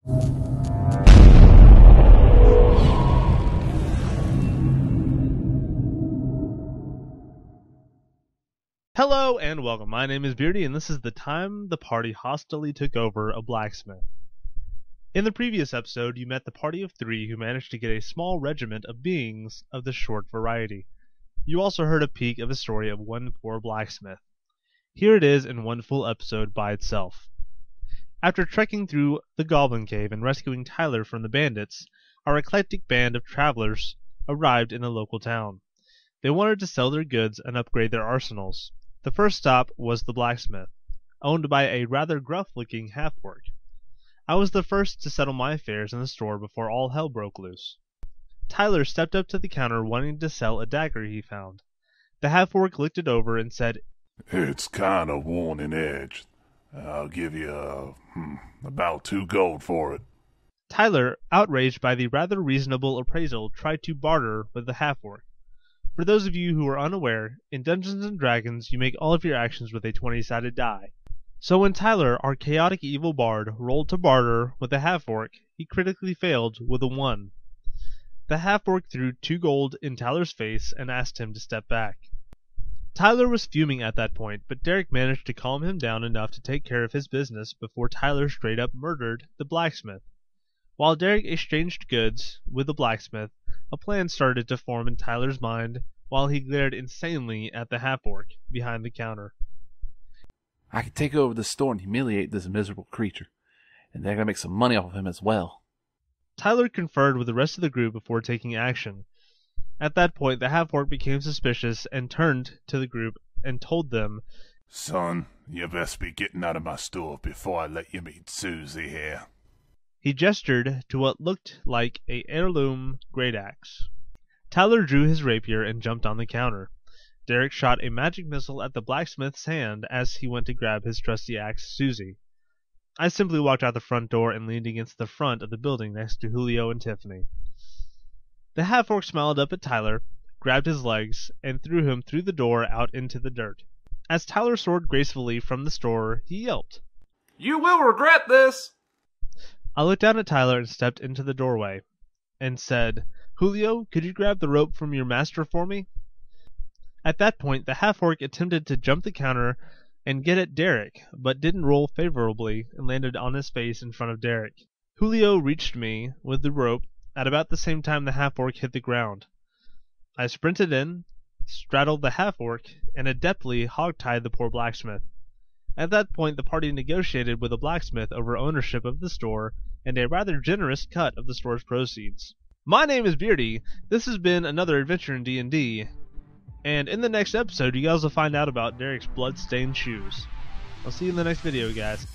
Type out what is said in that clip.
Hello and welcome, my name is Beardy and this is the time the party hostilely took over a blacksmith. In the previous episode, you met the party of 3 who managed to get a small regiment of beings of the short variety. You also heard a peek of the story of one poor blacksmith. Here it is in one full episode by itself. After trekking through the Goblin Cave and rescuing Tyler from the bandits, our eclectic band of travelers arrived in a local town. They wanted to sell their goods and upgrade their arsenals. The first stop was the blacksmith, owned by a rather gruff-looking half-orc. I was the first to settle my affairs in the store before all hell broke loose. Tyler stepped up to the counter wanting to sell a dagger he found. The half-orc looked it over and said, "It's kind of worn and edged. I'll give you about 2 gold for it." Tyler, outraged by the rather reasonable appraisal, tried to barter with the half-orc. For those of you who are unaware, in Dungeons & Dragons you make all of your actions with a 20-sided die. So when Tyler, our chaotic evil bard, rolled to barter with the half-orc, he critically failed with a 1. The half-orc threw 2 gold in Tyler's face and asked him to step back. Tyler was fuming at that point, but Derek managed to calm him down enough to take care of his business before Tyler straight up murdered the blacksmith. While Derek exchanged goods with the blacksmith, a plan started to form in Tyler's mind while he glared insanely at the half-orc behind the counter. "I could take over the store and humiliate this miserable creature, and then I'm gonna make some money off of him as well." Tyler conferred with the rest of the group before taking action. At that point, the half-orc became suspicious and turned to the group and told them, "Son, you best be getting out of my store before I let you meet Susie here." He gestured to what looked like a heirloom great axe. Tyler drew his rapier and jumped on the counter. Derek shot a magic missile at the blacksmith's hand as he went to grab his trusty axe, Susie. I simply walked out the front door and leaned against the front of the building next to Julio and Tiffany. The half-orc smiled up at Tyler, grabbed his legs, and threw him through the door out into the dirt. As Tyler soared gracefully from the store, he yelped, "You will regret this!" I looked down at Tyler and stepped into the doorway, and said, "Julio, could you grab the rope from your master for me?" At that point, the half-orc attempted to jump the counter and get at Derek, but didn't roll favorably and landed on his face in front of Derek. Julio reached me with the rope at about the same time the half-orc hit the ground. I sprinted in, straddled the half-orc, and adeptly hog-tied the poor blacksmith. At that point, the party negotiated with the blacksmith over ownership of the store and a rather generous cut of the store's proceeds. My name is Beardy. This has been another adventure in D&D, and in the next episode, you guys will find out about Derek's blood-stained shoes. I'll see you in the next video, guys.